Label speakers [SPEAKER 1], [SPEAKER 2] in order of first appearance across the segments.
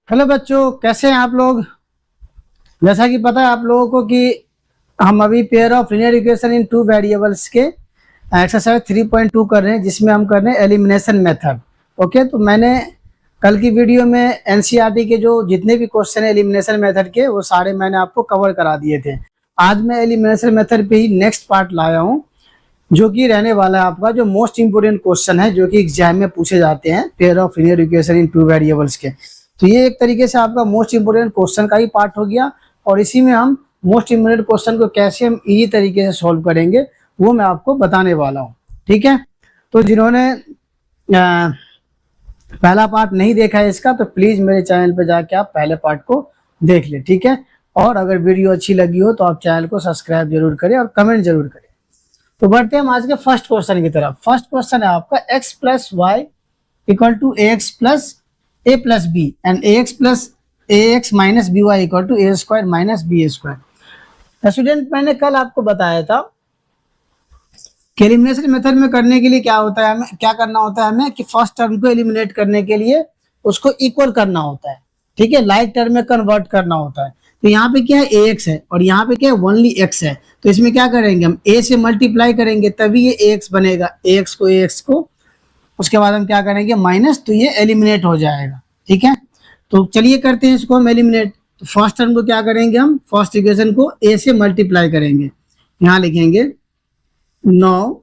[SPEAKER 1] Hello बच्चों, कैसे हैं आप लोग। जैसा कि पता है आप लोगों को कि हम अभी pair of linear equation in two variables के एक्सरसाइज 3.2 कर रहे हैं, जिसमें हम कर रहे हैं एलिमिनेशन मेथड। ओके, तो मैंने कल की वीडियो में एनसीईआरटी के जो जितने भी क्वेश्चन है एलिमिनेशन मेथड के, वो सारे मैंने आपको कवर करा दिए थे। आज मैं एलिमिनेशन मेथड पे ही नेक्स्ट पार्ट लाया हूँ, जो कि रहने वाला है आपका जो मोस्ट इंपोर्टेंट क्वेश्चन है, जो कि एग्जाम में पूछे जाते हैं pair of linear equation in two variables के। तो ये एक तरीके से आपका मोस्ट इंपोर्टेंट क्वेश्चन का ही पार्ट हो गया, और इसी में हम मोस्ट इंपोर्टेंट क्वेश्चन को कैसे हम इजी तरीके से सॉल्व करेंगे वो मैं आपको बताने वाला हूँ। ठीक है, तो जिन्होंने पहला पार्ट नहीं देखा है इसका, तो प्लीज मेरे चैनल पर जाके आप पहले पार्ट को देख ले। ठीक है, और अगर वीडियो अच्छी लगी हो तो आप चैनल को सब्सक्राइब जरूर करें और कमेंट जरूर करें। तो बढ़ते हैं हम आज के फर्स्ट क्वेश्चन की तरफ। फर्स्ट क्वेश्चन है आपका x plus y equal to a x plus a plus b and a x plus a x minus b y equal to a square minus b square. Student, मैंने कल आपको बताया था कि एलिमिनेशन मेथड में करने के लिए क्या होता है, हमें क्या करना होता है, हमें कि फर्स्ट टर्म को एलिमिनेट करने के लिए उसको इक्वल करना होता है। ठीक है, लाइक टर्म में कन्वर्ट करना होता है। तो यहाँ पे क्या है, ए एक्स है और यहाँ पे क्या है, ओनली एक्स है। तो इसमें क्या करेंगे, हम ए से मल्टीप्लाई करेंगे तभी ये ए एक्स बनेगा। ए एक्स को उसके बाद हम क्या करेंगे, माइनस, तो ये एलिमिनेट हो जाएगा। ठीक है, तो चलिए करते हैं इसको हम एलिमिनेट। तो फर्स्ट टर्म को क्या करेंगे, हम फर्स्ट इक्वेशन को ए से मल्टीप्लाई करेंगे। यहाँ लिखेंगे 9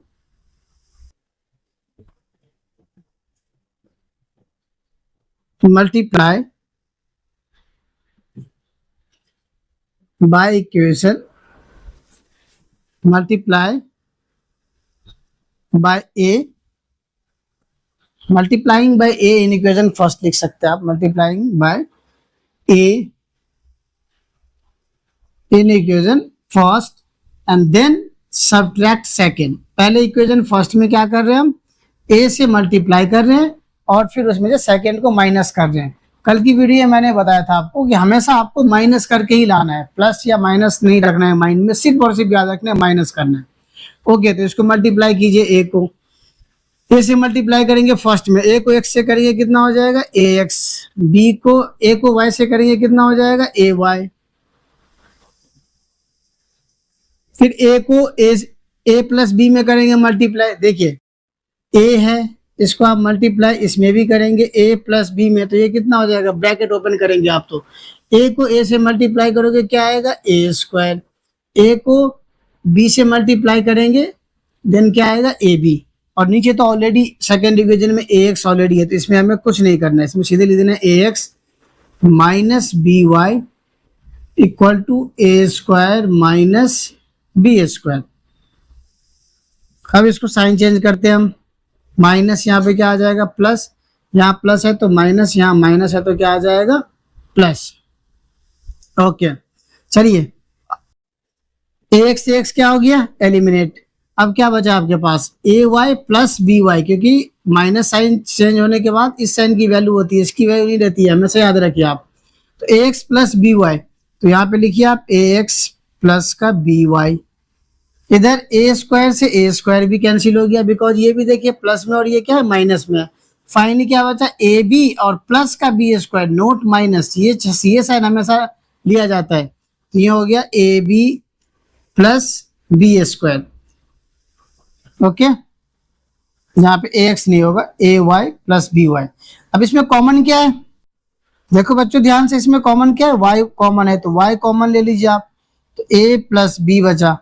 [SPEAKER 1] multiply by equation multiply by a, multiplying by a in equation first लिख सकते हैं आप, multiplying by a in equation first and then subtract second. पहले इक्वेशन फर्स्ट में क्या कर रहे हैं, हम ए से मल्टीप्लाई कर रहे हैं और फिर उसमें से सेकेंड को माइनस कर रहे हैं। कल की वीडियो में मैंने बताया था आपको कि हमेशा आपको माइनस करके ही लाना है, प्लस या माइनस नहीं रखना है माइंड में, सिर्फ और सिर्फ याद रखना है माइनस करना है। ओके, तो इसको मल्टीप्लाई कीजिए, ए को ए से मल्टीप्लाई करेंगे फर्स्ट में, ए को एक्स से करेंगे कितना हो जाएगा, ए एक्स। बी को ए को वाई से करेंगे कितना हो जाएगा, ए वाई। फिर ए को ए प्लस बी में करेंगे मल्टीप्लाई। देखिए ए है, इसको आप मल्टीप्लाई इसमें भी करेंगे ए प्लस बी में, तो ये कितना हो जाएगा, ब्रैकेट ओपन करेंगे आप, तो ए को ए से मल्टीप्लाई करोगे क्या आएगा, ए स्क्वायर। ए को बी से मल्टीप्लाई करेंगे देन क्या आएगा, ए बी। और नीचे तो ऑलरेडी सेकेंड डिवीजन में ए एक्स ऑलरेडी है, तो इसमें हमें कुछ नहीं करना है, इसमें सीधे लिख देना है a x minus b y equal to a square minus b square. अब इसको साइन चेंज करते हैं हम, माइनस यहाँ पे क्या आ जाएगा, प्लस, यहाँ प्लस है तो माइनस, यहाँ माइनस है तो क्या आ जाएगा, प्लस। ओके, चलिए ए एक्स क्या हो गया, एलिमिनेट। अब क्या बचा आपके पास, ए वाई प्लस बी वाई, क्योंकि माइनस साइन चेंज होने के बाद इस साइन की वैल्यू होती है, इसकी वैल्यू नहीं रहती है, हमेशा याद रखिए आप। तो ए एक्स प्लस बी वाई, तो यहाँ पे लिखिए आप ए एक्स प्लस का बी वाई। इधर ए स्क्वायर से ए स्क्वायर भी कैंसिल हो गया, बिकॉज ये भी देखिए प्लस में और ये क्या है, माइनस में। फाइनली क्या बचा, ए बी और प्लस का बी स्क्वायर, नोट माइनस, ये साइन हमेशा लिया जाता है। तो ये हो गया a b plus b square. Okay, यहाँ पे ए एक्स नहीं होगा, a y plus b y. अब इसमें कॉमन क्या है, देखो बच्चों ध्यान से, इसमें कॉमन क्या है, वाई कॉमन है, तो वाई कॉमन ले लीजिए आप, तो ए प्लस बी बचा।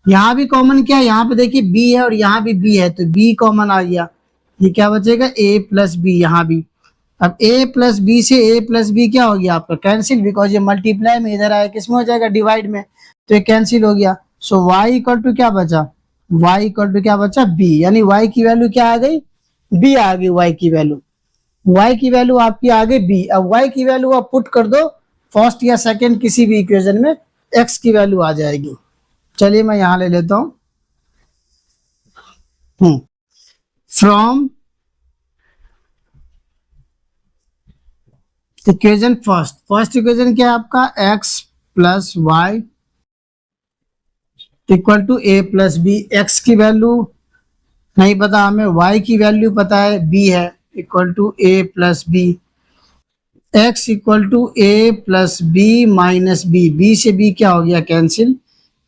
[SPEAKER 1] यहाँ भी कॉमन क्या है, यहाँ पे देखिए बी है और यहाँ भी बी है, तो बी कॉमन आ गया, ये क्या बचेगा, ए प्लस बी यहाँ भी। अब ए प्लस बी से ए प्लस बी क्या हो गया आपका, कैंसिल, बिकॉज ये मल्टीप्लाई में इधर आया, किसमें हो जाएगा, डिवाइड में, तो ये कैंसिल हो गया। सो वाई इक्वल टू क्या बचा, वाई इक्वल टू क्या बचा, बी, यानी वाई की वैल्यू क्या आ गई, बी आ गई। वाई की वैल्यू आपकी आ गई बी। अब वाई की वैल्यू आप पुट कर दो फर्स्ट या सेकेंड किसी भी इक्वेशन में, एक्स की वैल्यू आ जाएगी। चलिए मैं यहां ले लेता हूं, फ्रॉम इक्वेशन फर्स्ट इक्वेशन क्या है आपका, x plus y equal to a plus b. X की वैल्यू नहीं पता हमें, वाई की वैल्यू पता है, बी है, equal to a plus b. x equal to a plus b minus b, b से बी क्या हो गया कैंसिल,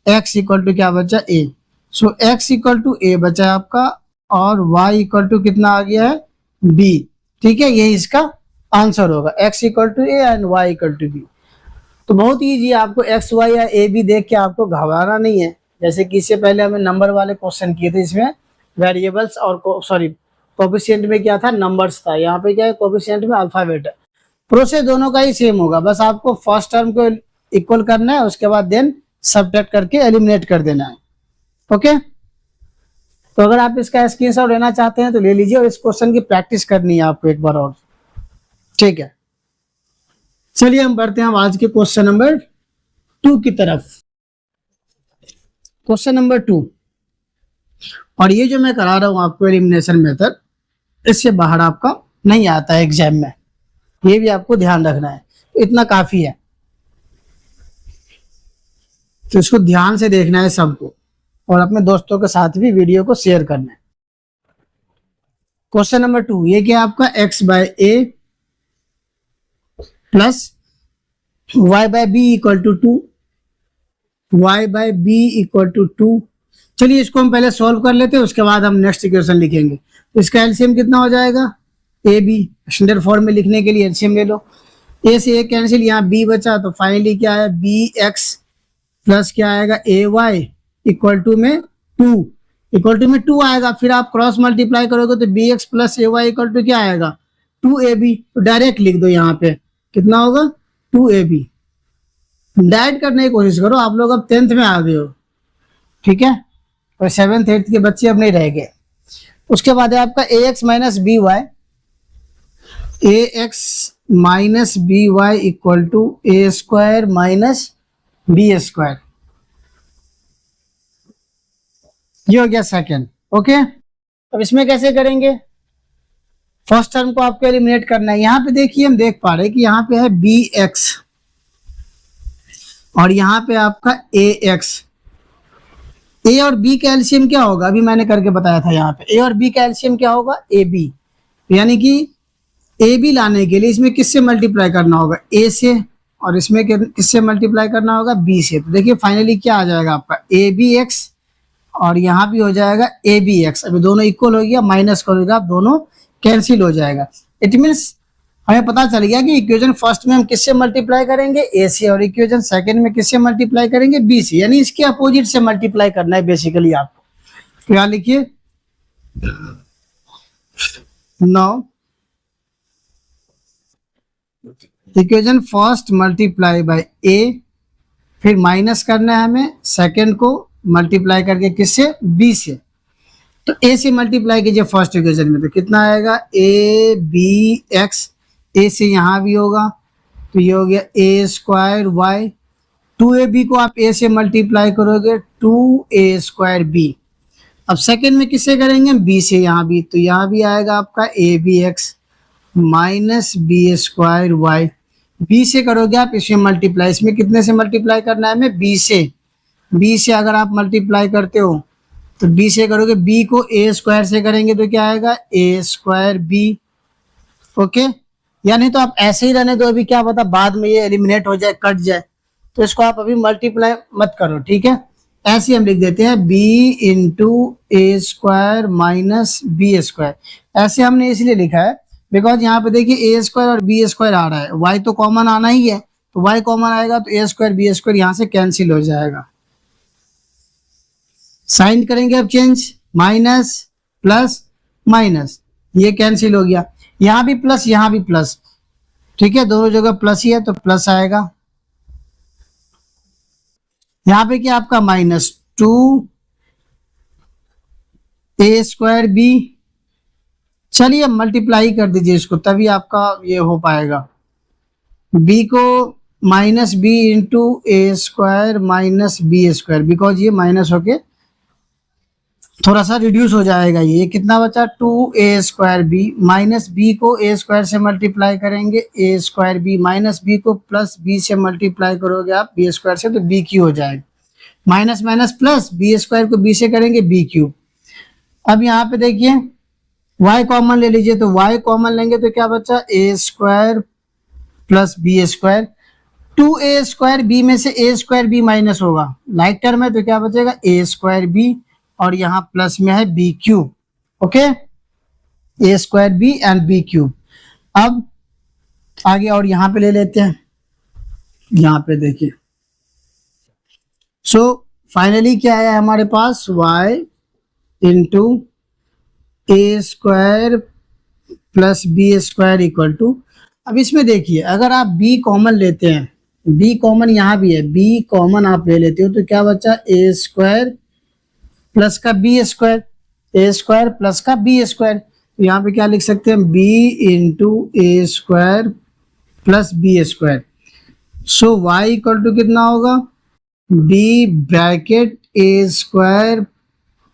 [SPEAKER 1] x इक्वल टू क्या बचा a। So x equal to a बचा है आपका और y इक्वल टू कितना आ गया है b। ठीक है, ये इसका आंसर होगा, x equal to a and y equal to b। तो बहुत ईजी है, आपको x y या a b देख के आपको घबराना नहीं है। जैसे कि इससे पहले हमें नंबर वाले क्वेश्चन किए थे, इसमें वेरिएबल्स और सॉरी कोफिशिएंट में क्या था नंबर्स था, यहाँ पे क्या है कोफिशिएंट में अल्फाबेट है। प्रोसेस दोनों का ही सेम होगा, बस आपको फर्स्ट टर्म को इक्वल करना है, उसके बाद देन सबट्रैक्ट करके एलिमिनेट कर देना है। ओके, तो अगर आप इसका स्क्रीनशॉट लेना चाहते हैं तो ले लीजिए और इस क्वेश्चन की प्रैक्टिस करनी है आपको एक बार और। ठीक है, चलिए हम बढ़ते हैं आज के क्वेश्चन नंबर 2 की तरफ। क्वेश्चन नंबर 2, और ये जो मैं करा रहा हूं आपको एलिमिनेशन मेथड, इससे बाहर आपका नहीं आता है एग्जाम में, ये भी आपको ध्यान रखना है, तो इतना काफी है। तो इसको ध्यान से देखना है सबको और अपने दोस्तों के साथ भी वीडियो को शेयर करना है। क्वेश्चन नंबर 2, ये क्या आपका x by a plus y by b equal to 2, y by b equal to 2। चलिए इसको हम पहले सॉल्व कर लेते हैं, उसके बाद हम नेक्स्ट इक्वेशन लिखेंगे। तो इसका एलसीएम कितना हो जाएगा, ए बी, स्टैंडर्ड फॉर्म में लिखने के लिए एलसीएम ले लो। ए से ए कैंसिल, यहाँ बी बचा, तो फाइनली क्या है बी एक्स प्लस क्या आएगा ए वाई इक्वल टू में 2, इक्वल टू में 2 आएगा। फिर आप क्रॉस मल्टीप्लाई करोगे तो b x plus a y equal to क्या आएगा 2ab। तो डायरेक्ट लिख दो, यहाँ पे कितना होगा 2ab। डायरेक्ट करने की कोशिश करो, आप लोग अब 10th में आ गए हो, ठीक है, और 7th 8th के बच्चे अब नहीं रह गए। उसके बाद है आपका a x minus b y, a x minus b y equal to a square minus b square, ये हो गया सेकेंड। ओके, अब इसमें कैसे करेंगे, फर्स्ट टर्म को आपको एलिमिनेट करना है। यहाँ पे देखिए हम देख पा रहे हैं कि यहाँ पे है बी एक्स और यहाँ पे आपका ए एक्स। ए और बी का एलसीएम क्या होगा, अभी मैंने करके बताया था, यहाँ पे ए और बी का एलसीएम क्या होगा ए बी, यानी कि ए बी लाने के लिए इसमें किससे मल्टीप्लाई करना होगा ए से, और इसमें किससे मल्टीप्लाई करना होगा बी से। तो देखिए फाइनली क्या आ जाएगा आपका ए बी एक्स और यहाँ भी हो जाएगा ए बी एक्स। अभी दोनों इक्वल हो गया, माइनस करोगे आप दोनों कैंसिल हो जाएगा। इट मीन्स हमें पता चल गया कि इक्वेशन फर्स्ट में हम किससे मल्टीप्लाई करेंगे ए से, और इक्वेशन सेकंड में किससे मल्टीप्लाई करेंगे बी से, यानी इसके अपोजिट से मल्टीप्लाई करना है बेसिकली आपको। तो यहाँ लिखिए now equation first multiply by a, फिर माइनस करना है हमें सेकंड को मल्टीप्लाई करके किससे बी से। तो ए से मल्टीप्लाई कीजिए फर्स्ट इक्वेशन में, तो कितना आएगा ए बी एक्स, ए से यहाँ भी होगा तो ये हो गया ए स्क्वायर वाई, 2ab को आप ए से मल्टीप्लाई करोगे 2a स्क्वायर बी। अब सेकंड में किससे करेंगे बी से, यहाँ भी, तो यहाँ भी आएगा आपका a b x minus b square y. B से करोगे आप इसमें मल्टीप्लाई, इसमें कितने से मल्टीप्लाई करना है हमें बी से, बी से अगर आप मल्टीप्लाई करते हो तो बी से करोगे, बी को ए स्क्वायर से करेंगे तो क्या आएगा ए स्क्वायर बी। ओके, या नहीं तो आप ऐसे ही रहने दो, अभी क्या पता बाद में ये एलिमिनेट हो जाए कट जाए, तो इसको आप अभी मल्टीप्लाई मत करो, ठीक है। ऐसे हम लिख देते हैं B into a square minus b square. ऐसे हमने इसलिए लिखा है बिकॉज यहाँ पे देखिए ए स्क्वायर और बी स्क्वायर आ रहा है, वाई तो कॉमन आना ही है, तो वाई कॉमन आएगा तो ए स्क्वायर बी स्क्वायर यहाँ से कैंसिल हो जाएगा। साइन करेंगे अब चेंज, माइनस प्लस माइनस, ये कैंसिल हो गया, यहाँ भी प्लस यहाँ भी प्लस, ठीक है, दोनों जगह प्लस ही है तो प्लस आएगा। यहाँ पे क्या आपका माइनस 2 ए स्क्वायर बी। चलिए मल्टीप्लाई कर दीजिए इसको, तभी आपका ये हो पाएगा। बी को minus b into a square minus b square, because ये माइनस होके थोड़ा सा रिड्यूस हो जाएगा। ये कितना बचा 2a square B, minus B को ए स्क्वायर से मल्टीप्लाई करेंगे ए स्क्वायर बी, माइनस बी को प्लस बी से मल्टीप्लाई करोगे आप बी स्क्वायर से तो बी क्यू हो जाएगा, minus minus plus b square को बी से करेंगे बी क्यू। अब यहाँ पे देखिए y कॉमन ले लीजिए, तो y कॉमन लेंगे तो क्या बचा a square plus b square, 2a² b में से a² बी माइनस होगा, लाइक टर्म है तो क्या बचेगा a² बी, और यहाँ प्लस में है b cube. Okay, a² b and b cube. अब आगे और यहाँ पे ले लेते हैं, यहाँ पे देखिए। सो फाइनली क्या आया हमारे पास, y into a² plus b² equal to, अब इसमें देखिए अगर आप b कॉमन लेते हैं, b कॉमन यहाँ भी है, b कॉमन आप ले लेते हो तो क्या बचा a² प्लस का b², a² प्लस का b², तो यहाँ पे क्या लिख सकते हैं b into a² plus b²। So y equal to कितना होगा, b bracket a²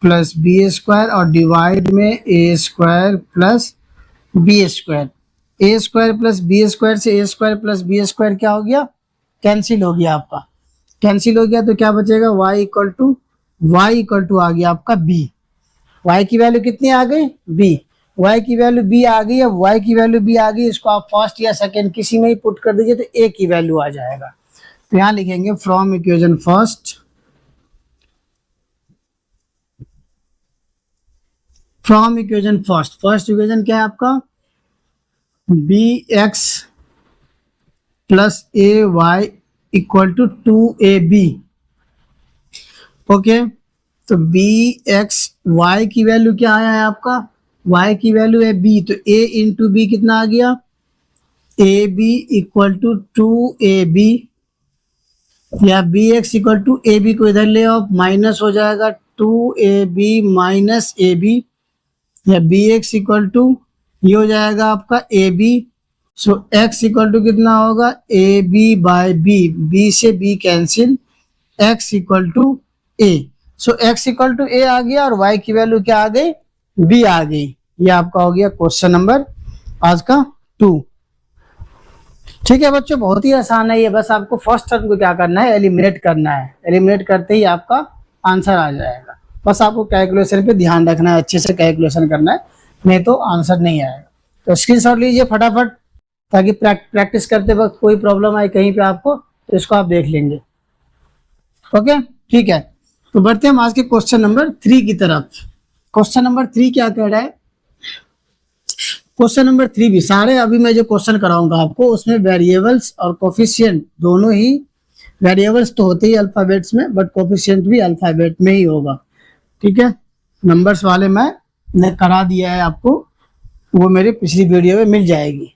[SPEAKER 1] plus b² और डिवाइड में a² plus b²। a² plus b² से a² प्लस b² क्या हो गया, कैंसिल हो गया, आपका कैंसिल हो गया, तो क्या बचेगा y इक्वल टू आ गया आपका b। y की वैल्यू कितनी आ गई b, y की वैल्यू b आ गई। अब y की वैल्यू b आ गई, इसको आप फर्स्ट या सेकंड किसी में ही पुट कर दीजिए तो a की वैल्यू आ जाएगा। तो यहाँ लिखेंगे from equation first, from equation first equation क्या है आपका bx plus ay equal to 2ab। Okay, तो bx y की वैल्यू क्या आया है आपका, y की वैल्यू है b, तो a इंटू बी कितना आ गया ab इक्वल टू 2ab, या bx इक्वल टू ab को इधर ले आओ माइनस हो जाएगा 2ab माइनस ab, या bx इक्वल टू ये हो जाएगा आपका ab। So x equal to कितना होगा ab बाय b, b से b cancel, x equal to a। So x equal to a आ गया और y की वैल्यू क्या आ गई b आ गई। ये आपका हो गया क्वेश्चन नंबर आज का 2। ठीक है बच्चों, बहुत ही आसान है ये, बस आपको फर्स्ट टर्म को क्या करना है एलिमिनेट करना है, एलिमिनेट करते ही आपका आंसर आ जाएगा। बस आपको कैलकुलेशन पे ध्यान रखना है, अच्छे से कैलकुलेशन करना है, नहीं तो आंसर नहीं आएगा। तो स्क्रीनशॉट लीजिए फटाफट, ताकि प्रैक्टिस करते वक्त कोई प्रॉब्लम आए कहीं पे आपको तो इसको आप देख लेंगे। ओके ठीक है, तो बढ़ते हैं हम आज के क्वेश्चन नंबर 3 की तरफ। क्वेश्चन नंबर 3 क्या कह रहा है, क्वेश्चन नंबर 3 भी सारे अभी मैं जो क्वेश्चन कराऊंगा आपको उसमें वेरिएबल्स और कोफिशिएंट दोनों ही, वेरिएबल्स तो होते ही अल्फाबेट्स में बट कोफिशिएंट भी अल्फाबेट में ही होगा। ठीक है, नंबर्स वाले मैंने करा दिया है आपको, वो मेरे पिछली वीडियो में मिल जाएगी।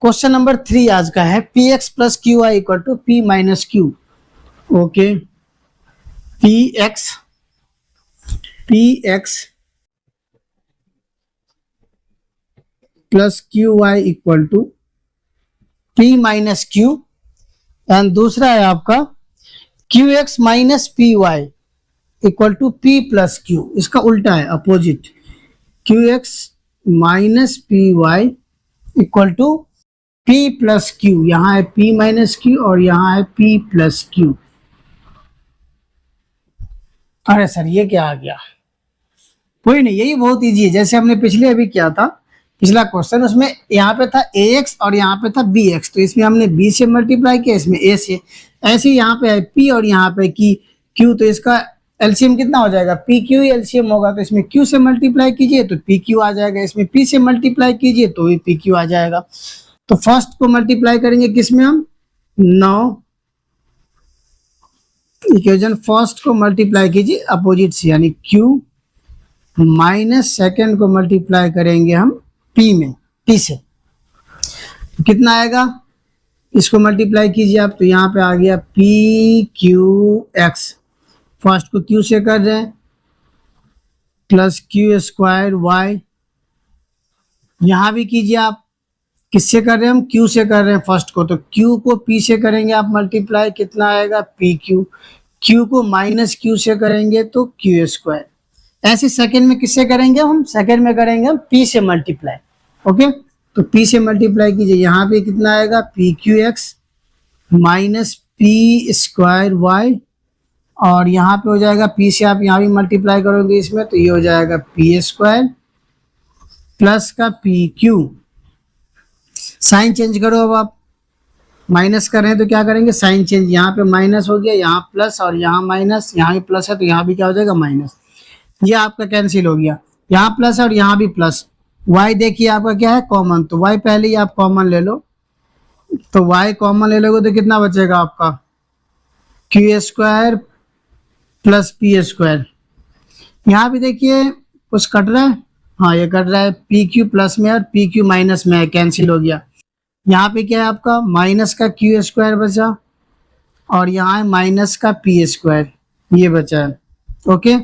[SPEAKER 1] क्वेश्चन नंबर 3 आज का है p x plus q y equal to p minus q. Okay, p x plus q y equal to p minus q, and दूसरा है आपका q x minus p y equal to p plus q, इसका उल्टा है opposite, q x minus p y equal to p plus q. यहाँ है p minus q और यहाँ है पी प्लस क्यू। अरे सर ये क्या आ गया, कोई नहीं, यही बहुत इजी है, जैसे हमने पिछले अभी किया था पिछला क्वेश्चन, उसमें यहाँ पे था ax और यहाँ पे था bx, तो इसमें हमने b से मल्टीप्लाई किया, इसमें a से। ऐसे ही यहाँ पे है p और यहाँ पे की q, तो इसका एलसीएम कितना हो जाएगा पी क्यू ही एलसीएम होगा, तो इसमें q से मल्टीप्लाई कीजिए तो पी क्यू आ जाएगा, इसमें p से मल्टीप्लाई कीजिए तो भी पी क्यू आ जाएगा। तो फर्स्ट को मल्टीप्लाई करेंगे किसमें हम 9, इक्वेशन फर्स्ट को मल्टीप्लाई कीजिए अपोजिट से यानी q, माइनस सेकेंड को मल्टीप्लाई करेंगे हम p में, p से, तो कितना आएगा, इसको मल्टीप्लाई कीजिए आप, तो यहाँ पे आ गया पी क्यू एक्स, फर्स्ट को q से कर रहे हैं प्लस क्यू स्क्वायर वाई, यहाँ भी कीजिए आप, किससे कर रहे हैं हम q से कर रहे हैं फर्स्ट को, तो q को p से करेंगे आप मल्टीप्लाई, कितना आएगा पी क्यू, q को माइनस q से करेंगे तो क्यू स्क्वायर। ऐसे सेकंड में किससे करेंगे हम, सेकंड में करेंगे हम p से मल्टीप्लाई। ओके, तो p से मल्टीप्लाई कीजिए, यहाँ पे कितना आएगा p q x minus p square y, और यहाँ पे हो जाएगा p से आप यहाँ भी मल्टीप्लाई करोगे इसमें, तो ये हो जाएगा पी स्क्वायर प्लस का पी क्यू। साइन चेंज करो अब आप, माइनस कर रहे हैं तो क्या करेंगे, साइन चेंज, यहाँ पे माइनस हो गया, यहाँ प्लस, और यहाँ माइनस, यहाँ भी प्लस है तो यहाँ भी क्या हो जाएगा, माइनस। ये आपका कैंसिल हो गया, यहाँ प्लस और यहाँ भी प्लस। y देखिए आपका क्या है, कॉमन, तो y पहले ही आप कॉमन ले लो, तो y कॉमन ले लोगे तो कितना बचेगा आपका, q square plus P square. यहाँ भी देखिए कुछ कट रहा है, हाँ ये कट रहा है, पी क्यू प्लस में और पी क्यू माइनस में है, कैंसिल हो गया। यहाँ पे क्या है आपका, माइनस का क्यू स्क्वायर बचा, और यहाँ है माइनस का पी स्क्वायर, ये बचा है। ओके,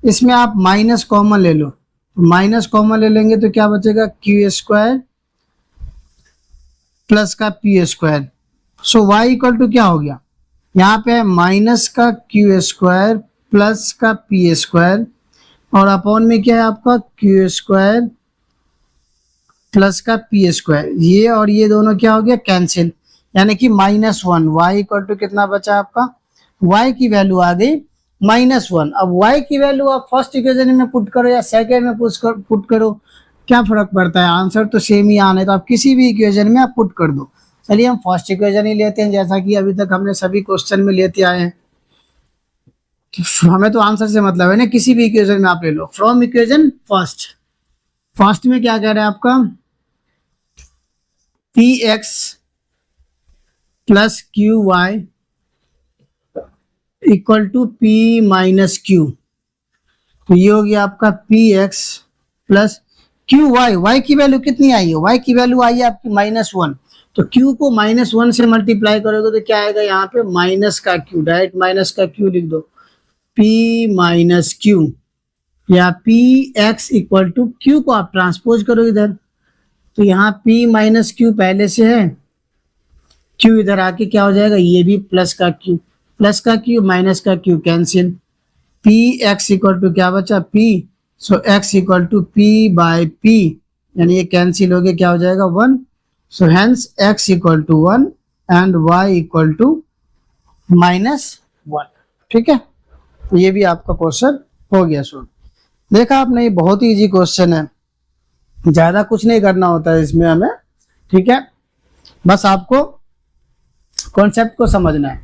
[SPEAKER 1] इसमें आप माइनस कॉमन ले लो, माइनस कॉमन ले लेंगे तो क्या बचेगा, क्यू स्क्वायर प्लस का p square. So y equal to क्या हो गया, यहाँ पे माइनस का क्यू स्क्वायर प्लस का पी स्क्वायर, और अपॉन में क्या है आपका, क्यू स्क्वायर प्लस का पी स्क्वायर। ये और ये दोनों क्या हो गया, कैंसिल, यानी कि -1। y इक्वल टू कितना बचा आपका, y की वैल्यू आ गई -1। अब y की वैल्यू आप फर्स्ट इक्वेशन में पुट करो या सेकेंड में पुट करो, क्या फर्क पड़ता है, आंसर तो सेम ही आना है, तो आप किसी भी इक्वेशन में आप पुट कर दो। चलिए हम फर्स्ट इक्वेशन ही लेते हैं, जैसा कि अभी तक हमने सभी क्वेश्चन में लेते आए हैं। हमें तो आंसर से मतलब है ना, किसी भी इक्वेशन में आप ले लो, फ्रॉम इक्वेशन फर्स्ट। फर्स्ट में क्या कह रहे हैं आपका, p x plus q y equal to p minus q. तो ये हो गया आपका p x plus q y. Y की वैल्यू कितनी आई है, वाई की वैल्यू आई है आपकी -1, तो क्यू को -1 से मल्टीप्लाई करोगे तो क्या आएगा, यहाँ पे माइनस का क्यू, डायरेक्ट माइनस का क्यू लिख दो, पी माइनस क्यू, या p x equal to, q को आप ट्रांसपोज करो इधर, तो यहाँ p माइनस क्यू पहले से है, q इधर आके क्या हो जाएगा, ये भी प्लस का q माइनस का q cancel, p x equal to क्या बचा, p, so x equal to p by p, यानी ये कैंसिल हो गया, क्या हो जाएगा 1, so hence x equal to 1 and y equal to -1। ठीक है, तो ये भी आपका क्वेश्चन हो गया। सो देखा आपने, ये बहुत ही इजी क्वेश्चन है, ज्यादा कुछ नहीं करना होता है इसमें हमें। ठीक है, बस आपको कॉन्सेप्ट को समझना है।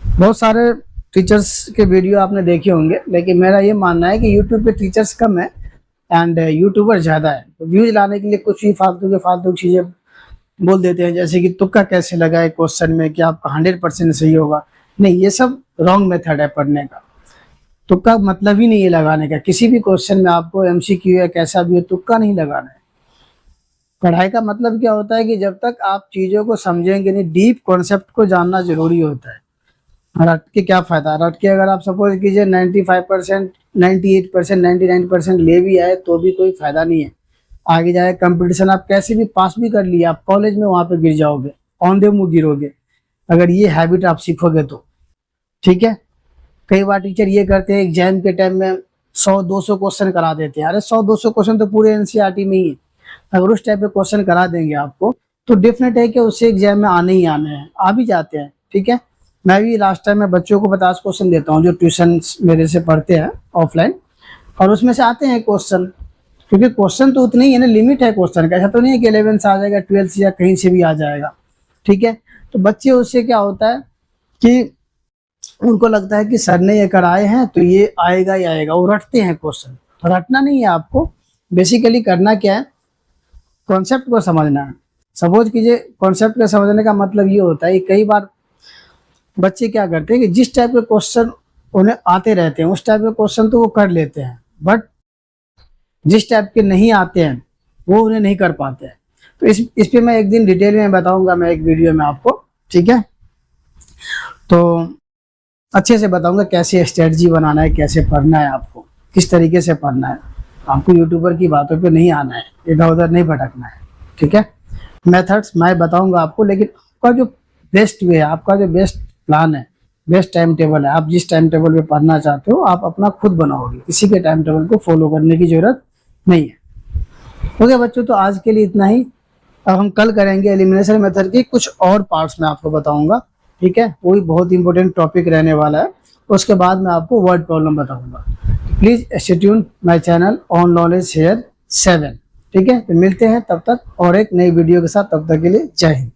[SPEAKER 1] बहुत सारे टीचर्स के वीडियो आपने देखे होंगे, लेकिन मेरा ये मानना है कि यूट्यूब पे टीचर्स कम है एंड यूट्यूबर ज़्यादा है, तो व्यूज लाने के लिए कुछ भी फालतू चीज़ें बोल देते हैं, जैसे कि तुक्का कैसे लगाए क्वेश्चन में कि आपका 100% सही होगा। नहीं, ये सब रॉन्ग मेथड है पढ़ने का। तुक्का मतलब ही नहीं है लगाने का, किसी भी क्वेश्चन में आपको MCQ या कैसा भी हो, तुक्का नहीं लगाना है। पढ़ाई का मतलब क्या होता है कि जब तक आप चीज़ों को समझेंगे नहीं, डीप कॉन्सेप्ट को जानना जरूरी होता है। रट के क्या फ़ायदा, रट के अगर आप सपोज कीजिए 95%, 98%, 99% ले भी आए तो भी कोई फ़ायदा नहीं है। आगे जाए कंपटीशन आप कैसे भी पास भी कर लिया, आप कॉलेज में वहाँ पे गिर जाओगे, औंधे मुँह गिरोगे, अगर ये हैबिट आप सीखोगे तो। ठीक है, कई बार टीचर ये करते हैं एग्जाम के टाइम में 100-200 क्वेश्चन करा देते हैं। अरे 100-200 क्वेश्चन तो पूरे NCERT में ही है। अगर उस टाइप के क्वेश्चन करा देंगे आपको तो डेफिनेट है कि उससे एग्जाम में आने ही आने हैं, आ भी जाते हैं। ठीक है, मैं भी लास्ट टाइम में बच्चों को 50 क्वेश्चन देता हूँ जो ट्यूशन मेरे से पढ़ते हैं ऑफलाइन, और उसमें से आते हैं क्वेश्चन, क्योंकि क्वेश्चन तो उतने ही है ना, लिमिट है क्वेश्चन का। ऐसा तो नहीं है कि 11 से आ जाएगा, 12 से या कहीं से भी आ जाएगा। ठीक है, तो बच्चे उससे क्या होता है कि उनको लगता है कि सर ने ये कराए हैं तो ये आएगा ही आएगा, वो रटते हैं क्वेश्चन। तो रटना नहीं है आपको, बेसिकली करना क्या है, कॉन्सेप्ट को समझना है। सपोज कीजिए कॉन्सेप्ट को समझने का मतलब ये होता है कि कई बार बच्चे क्या करते हैं कि जिस टाइप के क्वेश्चन उन्हें आते रहते हैं उस टाइप के क्वेश्चन तो वो कर लेते हैं, बट जिस टाइप के नहीं आते हैं वो उन्हें नहीं कर पाते हैं। तो इस पे मैं एक दिन डिटेल में बताऊंगा, मैं एक वीडियो में आपको। ठीक है, तो अच्छे से बताऊंगा कैसे स्ट्रेटजी बनाना है, कैसे पढ़ना है, आपको किस तरीके से पढ़ना है। आपको यूट्यूबर की बातों पे नहीं आना है, इधर उधर नहीं भटकना है। ठीक है, मेथड्स मैं बताऊंगा आपको, लेकिन आपका जो बेस्ट वे है, आपका जो बेस्ट प्लान है, बेस्ट टाइम टेबल है, आप जिस टाइम टेबल पे पढ़ना चाहते हो आप अपना खुद बनाओगे, किसी के टाइम टेबल को फॉलो करने की जरूरत नहीं है। ओके बच्चों, तो आज के लिए इतना ही। अब हम कल करेंगे एलिमिनेशन मेथड की कुछ और पार्ट्स में आपको बताऊंगा। ठीक है, वो भी बहुत इंपॉर्टेंट टॉपिक रहने वाला है। उसके बाद मैं आपको वर्ड प्रॉब्लम बताऊंगा। Please stay tune my channel on knowledge share 7। ठीक है, तो मिलते हैं तब तक और एक नई वीडियो के साथ। तब तक के लिए जय हिंद।